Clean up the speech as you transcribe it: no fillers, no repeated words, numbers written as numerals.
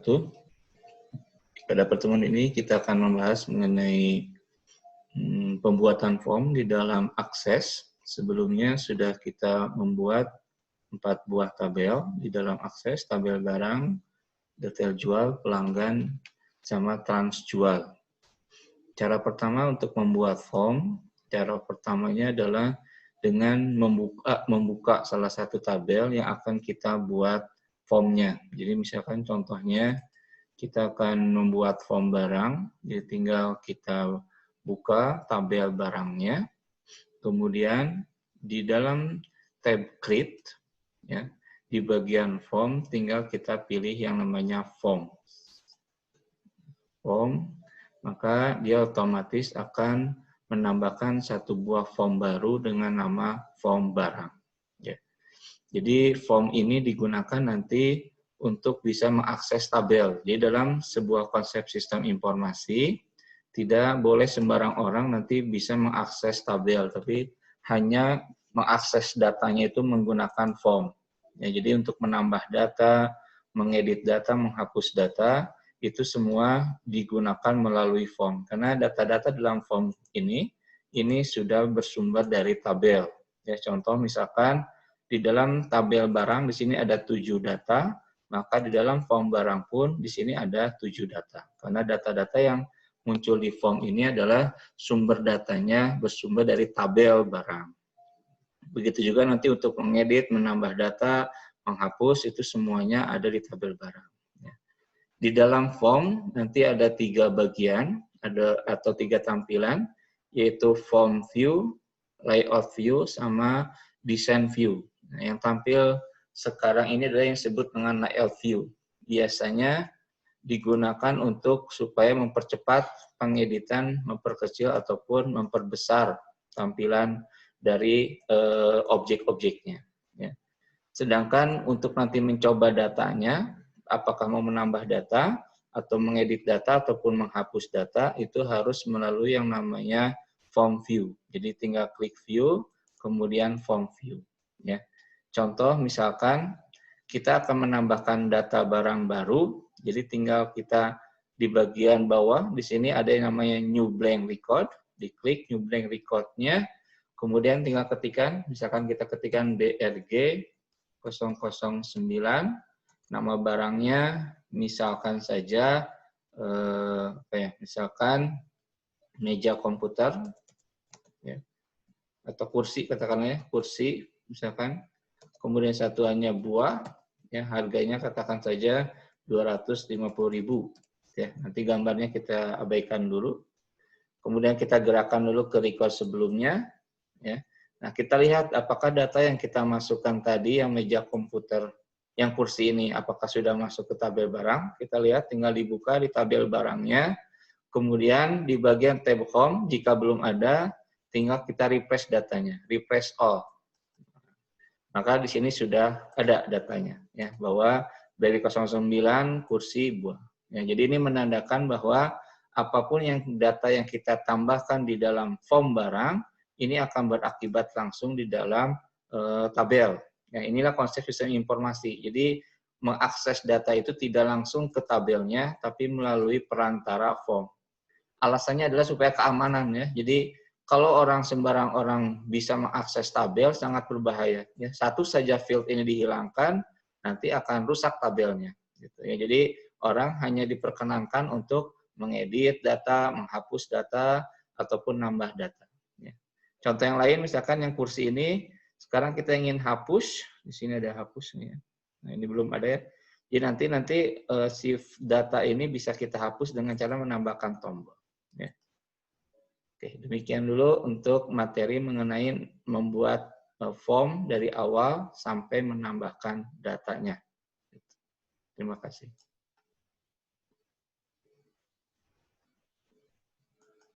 wabarakatuh. Pada pertemuan ini kita akan membahas mengenai pembuatan form di dalam Access. Sebelumnya sudah kita membuat 4 buah tabel di dalam Access, tabel barang, detail jual, pelanggan, sama transjual. Cara pertama untuk membuat form, cara pertamanya adalah dengan membuka salah satu tabel yang akan kita buat formnya. Jadi misalkan contohnya kita akan membuat form barang, jadi tinggal kita buka tabel barangnya, kemudian di dalam tab create, ya, di bagian form tinggal kita pilih yang namanya form, maka dia otomatis akan menambahkan satu buah form baru dengan nama form barang. Ya. Jadi form ini digunakan nanti untuk bisa mengakses tabel. Jadi dalam sebuah konsep sistem informasi, tidak boleh sembarang orang nanti bisa mengakses tabel, tapi hanya mengakses datanya itu menggunakan form. Ya, jadi untuk menambah data, mengedit data, menghapus data, itu semua digunakan melalui form. Karena data-data dalam form ini sudah bersumber dari tabel. Ya, contoh misalkan di dalam tabel barang di sini ada 7 data, maka di dalam form barang pun di sini ada 7 data. Karena data-data yang muncul di form ini adalah sumber datanya bersumber dari tabel barang. Begitu juga nanti untuk mengedit, menambah data, menghapus, itu semuanya ada di tabel barang. Di dalam form nanti ada 3 bagian, atau 3 tampilan, yaitu form view, layout view, sama design view. Nah, yang tampil sekarang ini adalah yang disebut dengan layout view. Biasanya digunakan untuk supaya mempercepat pengeditan, memperkecil ataupun memperbesar tampilan dari objek-objeknya. Ya. Sedangkan untuk nanti mencoba datanya, apakah mau menambah data atau mengedit data ataupun menghapus data, itu harus melalui yang namanya form view. Jadi tinggal klik view, kemudian form view. Ya. Contoh misalkan kita akan menambahkan data barang baru, jadi tinggal kita di bagian bawah, di sini ada yang namanya new blank record, diklik new blank record-nya, kemudian tinggal ketikkan, misalkan kita ketikkan BRG 009, nama barangnya misalkan saja, misalkan meja komputer, ya, atau kursi, katakanlah ya, kursi, misalkan. Kemudian satuannya buah, ya, harganya katakan saja 250.000. Ya, nanti gambarnya kita abaikan dulu. Kemudian kita gerakkan dulu ke record sebelumnya. Ya. Nah, kita lihat apakah data yang kita masukkan tadi, yang meja komputer, yang kursi ini, apakah sudah masuk ke tabel barang. Kita lihat, tinggal dibuka di tabel barangnya. Kemudian di bagian tab home, jika belum ada, tinggal kita refresh datanya, refresh all. Maka di sini sudah ada datanya, ya, bahwa dari 09 kursi buah. Ya, jadi ini menandakan bahwa apapun yang data yang kita tambahkan di dalam form barang, ini akan berakibat langsung di dalam tabel. Ya, inilah konsep sistem informasi. Jadi mengakses data itu tidak langsung ke tabelnya, tapi melalui perantara form. Alasannya adalah supaya keamanan, ya. Jadi kalau sembarang orang bisa mengakses tabel, sangat berbahaya. Ya, satu saja field ini dihilangkan, nanti akan rusak tabelnya. Gitu, ya. Jadi orang hanya diperkenankan untuk mengedit data, menghapus data, ataupun nambah data. Ya. Contoh yang lain, misalkan yang kursi ini, sekarang kita ingin hapus, di sini ada hapus nih. Ya. Nah, ini belum ada ya. Jadi nanti si data ini bisa kita hapus dengan cara menambahkan tombol. Ya. Oke, demikian dulu untuk materi mengenai membuat form dari awal sampai menambahkan datanya. Terima kasih.